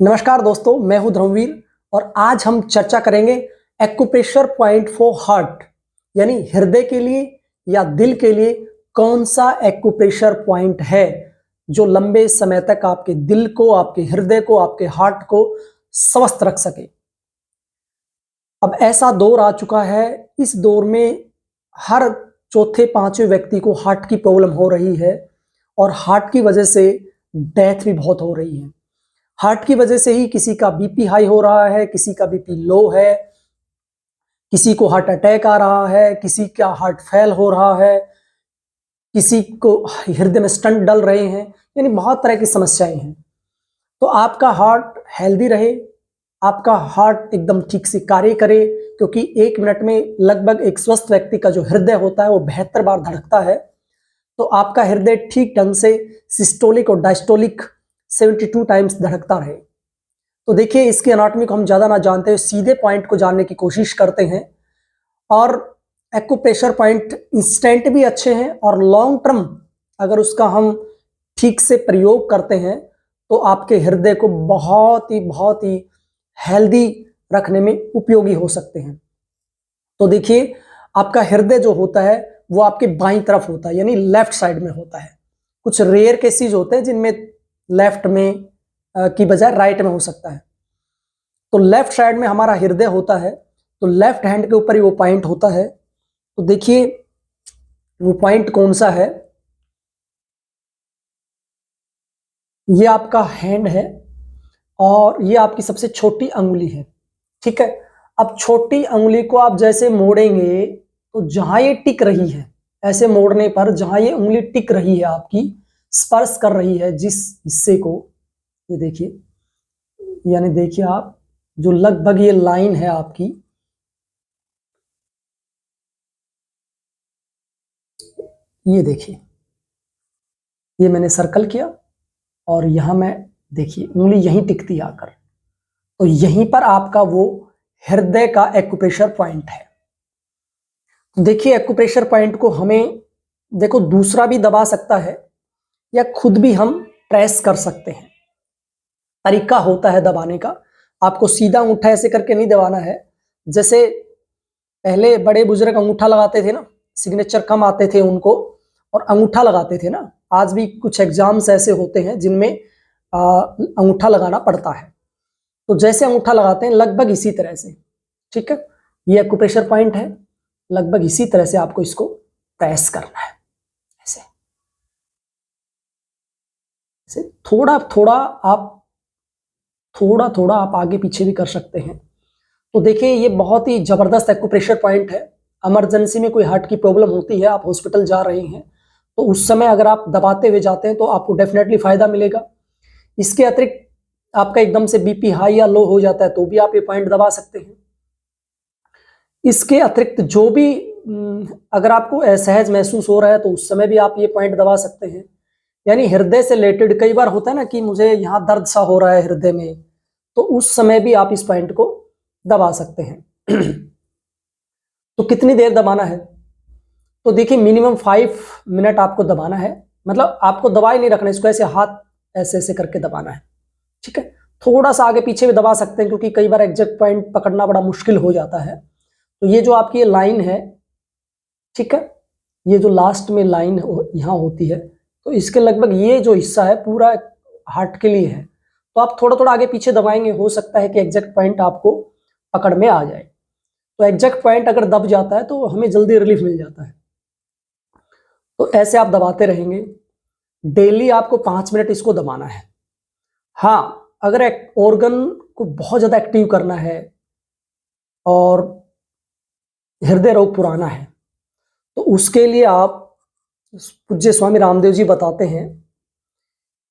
नमस्कार दोस्तों, मैं हूं धर्मवीर और आज हम चर्चा करेंगे एक्यूप्रेशर पॉइंट फॉर हार्ट, यानी हृदय के लिए या दिल के लिए कौन सा एक्यूप्रेशर पॉइंट है जो लंबे समय तक आपके दिल को, आपके हृदय को, आपके हार्ट को स्वस्थ रख सके। अब ऐसा दौर आ चुका है, इस दौर में हर चौथे पांचवें व्यक्ति को हार्ट की प्रॉब्लम हो रही है और हार्ट की वजह से डेथ भी बहुत हो रही है। हार्ट की वजह से ही किसी का बीपी हाई हो रहा है, किसी का बीपी लो है, किसी को हार्ट अटैक आ रहा है, किसी का हार्ट फेल हो रहा है, किसी को हृदय में स्टंट डल रहे हैं, यानी बहुत तरह की समस्याएं हैं। तो आपका हार्ट हेल्दी रहे, आपका हार्ट एकदम ठीक से कार्य करे, क्योंकि एक मिनट में लगभग एक स्वस्थ व्यक्ति का जो हृदय होता है वो 72 बार धड़कता है। तो आपका हृदय ठीक ढंग से सिस्टोलिक और डायस्टोलिक 72 टाइम्स धड़कता रहे। तो देखिए, इसकी एनाटॉमी को हम ज़्यादा ना जानते हुए सीधे पॉइंट को जानने की कोशिश करते हैं। और एक्यूप्रेशर पॉइंट इंस्टेंट भी अच्छे हैं और लॉन्ग टर्म अगर उसका हम ठीक से प्रयोग करते हैं तो आपके हृदय को बहुत ही हेल्दी रखने में उपयोगी हो सकते हैं। तो देखिए, आपका हृदय जो होता है वो आपके बाईं तरफ होता है, यानी लेफ्ट साइड में होता है। कुछ रेयर केसेस होते हैं जिनमें लेफ्ट में की बजाय राइट में हो सकता है। तो लेफ्ट साइड में हमारा हृदय होता है, तो लेफ्ट हैंड के ऊपर ही वो पॉइंट होता है। तो देखिए वो पॉइंट कौन सा है, ये आपका हैंड है और ये आपकी सबसे छोटी अंगुली है। ठीक है, अब छोटी अंगुली को आप जैसे मोड़ेंगे तो जहां ये टिक रही है, ऐसे मोड़ने पर जहां ये उंगली टिक रही है, आपकी स्पर्श कर रही है जिस हिस्से को, ये देखिए, यानी देखिए आप जो लगभग ये लाइन है आपकी, ये देखिए, ये मैंने सर्कल किया और यहां मैं देखिए उंगली यहीं टिकती है आकर, तो यहीं पर आपका वो हृदय का एक्यूप्रेशर पॉइंट है। देखिए, एक्यूप्रेशर पॉइंट को हमें देखो दूसरा भी दबा सकता है या खुद भी हम प्रेस कर सकते हैं। तरीका होता है दबाने का, आपको सीधा अंगूठा ऐसे करके नहीं दबाना है। जैसे पहले बड़े बुजुर्ग अंगूठा लगाते थे ना, सिग्नेचर कम आते थे उनको और अंगूठा लगाते थे ना। आज भी कुछ एग्जाम्स ऐसे होते हैं जिनमें अंगूठा लगाना पड़ता है, तो जैसे अंगूठा लगाते हैं लगभग इसी तरह से। ठीक है, ये एक्यूप्रेशर पॉइंट है, लगभग इसी तरह से आपको इसको प्रेस करना है। ऐसे ऐसे थोड़ा थोड़ा आप आगे पीछे भी कर सकते हैं। तो देखिए, ये बहुत ही जबरदस्त एक्यूप्रेशर पॉइंट है। इमरजेंसी में कोई हार्ट की प्रॉब्लम होती है, आप हॉस्पिटल जा रहे हैं, तो उस समय अगर आप दबाते हुए जाते हैं तो आपको डेफिनेटली फायदा मिलेगा। इसके अतिरिक्त आपका एकदम से बीपी हाई या लो हो जाता है तो भी आप ये पॉइंट दबा सकते हैं। इसके अतिरिक्त जो भी अगर आपको असहज महसूस हो रहा है तो उस समय भी आप ये पॉइंट दबा सकते हैं। यानी हृदय से रिलेटेड कई बार होता है ना कि मुझे यहाँ दर्द सा हो रहा है हृदय में, तो उस समय भी आप इस पॉइंट को दबा सकते हैं। तो कितनी देर दबाना है, तो देखिए मिनिमम 5 मिनट आपको दबाना है। मतलब आपको दबाई नहीं रखना, इसको ऐसे हाथ ऐसे ऐसे करके दबाना है। ठीक है, थोड़ा सा आगे पीछे भी दबा सकते हैं क्योंकि कई बार एग्जैक्ट पॉइंट पकड़ना बड़ा मुश्किल हो जाता है। तो ये जो आपकी ये लाइन है, ठीक है, ये जो लास्ट में लाइन यहाँ होती है, तो इसके लगभग ये जो हिस्सा है पूरा हार्ट के लिए है। तो आप थोड़ा थोड़ा आगे पीछे दबाएंगे, हो सकता है कि एग्जैक्ट पॉइंट आपको पकड़ में आ जाए। तो एग्जैक्ट पॉइंट अगर दब जाता है तो हमें जल्दी रिलीफ मिल जाता है। तो ऐसे आप दबाते रहेंगे, डेली आपको 5 मिनट इसको दबाना है। हाँ, अगर ऑर्गन को बहुत ज्यादा एक्टिव करना है और हृदय रोग पुराना है तो उसके लिए आप, पूज्य स्वामी रामदेव जी बताते हैं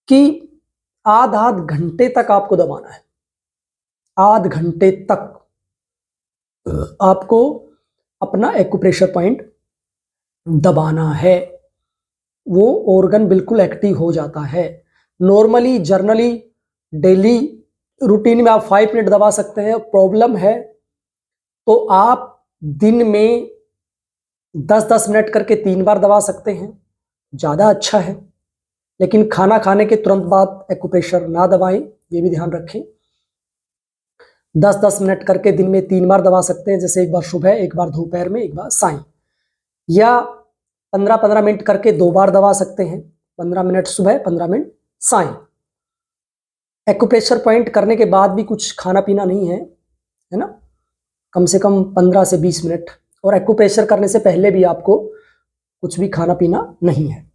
कि आध घंटे तक आपको दबाना है। आध घंटे तक आपको अपना एक्यूप्रेशर पॉइंट दबाना है, वो ऑर्गन बिल्कुल एक्टिव हो जाता है। नॉर्मली जर्नली डेली रूटीन में आप 5 मिनट दबा सकते हैं। प्रॉब्लम है तो आप दिन में 10-10 मिनट करके 3 बार दबा सकते हैं, ज़्यादा अच्छा है। लेकिन खाना खाने के तुरंत बाद एक्यूप्रेशर ना दबाएं, ये भी ध्यान रखें। 10-10 मिनट करके दिन में 3 बार दबा सकते हैं, जैसे एक बार सुबह, एक बार दोपहर में, एक बार सायं, या 15-15 मिनट करके 2 बार दबा सकते हैं, 15 मिनट सुबह, 15 मिनट सायं। एक्यूप्रेशर पॉइंट करने के बाद भी कुछ खाना पीना नहीं है ना, कम से कम 15 से 20 मिनट, और एक्यूप्रेशर करने से पहले भी आपको कुछ भी खाना पीना नहीं है।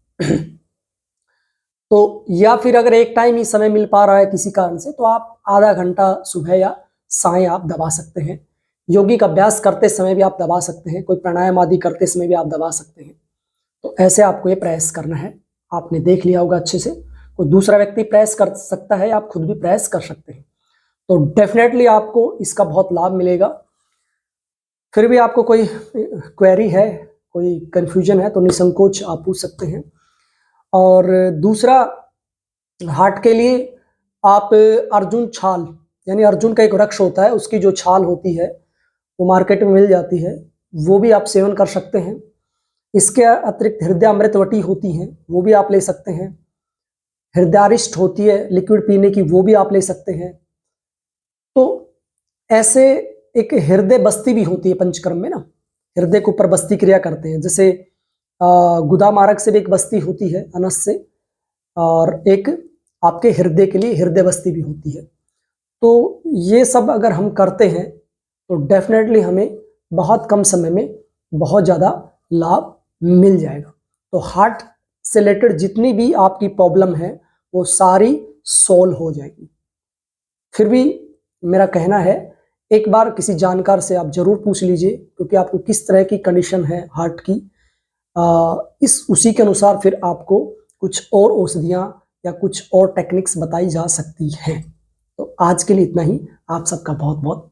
तो या फिर अगर एक टाइम ही समय मिल पा रहा है किसी कारण से, तो आप आधा घंटा सुबह या सायं आप दबा सकते हैं। योगिक अभ्यास करते समय भी आप दबा सकते हैं, कोई प्राणायाम आदि करते समय भी आप दबा सकते हैं। तो ऐसे आपको ये प्रयास करना है। आपने देख लिया होगा अच्छे से, कोई दूसरा व्यक्ति प्रयास कर सकता है, आप खुद भी प्रयास कर सकते हैं। तो डेफिनेटली आपको इसका बहुत लाभ मिलेगा। फिर भी आपको कोई क्वेरी है, कोई कंफ्यूजन है, तो निसंकोच आप पूछ सकते हैं। और दूसरा, हार्ट के लिए आप अर्जुन छाल, यानी अर्जुन का एक वृक्ष होता है, उसकी जो छाल होती है वो मार्केट में मिल जाती है, वो भी आप सेवन कर सकते हैं। इसके अतिरिक्त हृदयामृतवटी होती हैं, वो भी आप ले सकते हैं। हृदयारिष्ट होती है लिक्विड पीने की, वो भी आप ले सकते हैं। तो ऐसे एक हृदय बस्ती भी होती है पंचकर्म में ना, हृदय के ऊपर बस्ती क्रिया करते हैं, जैसे गुदा मार्ग से भी एक बस्ती होती है अनस से, और एक आपके हृदय के लिए हृदय बस्ती भी होती है। तो ये सब अगर हम करते हैं तो डेफिनेटली हमें बहुत कम समय में बहुत ज़्यादा लाभ मिल जाएगा। तो हार्ट से रिलेटेड जितनी भी आपकी प्रॉब्लम है वो सारी सॉल्व हो जाएगी। फिर भी मेरा कहना है, एक बार किसी जानकार से आप जरूर पूछ लीजिए, क्योंकि आपको किस तरह की कंडीशन है हार्ट की, उसी के अनुसार फिर आपको कुछ और औषधियाँ या कुछ और टेक्निक्स बताई जा सकती हैं। तो आज के लिए इतना ही। आप सबका बहुत बहुत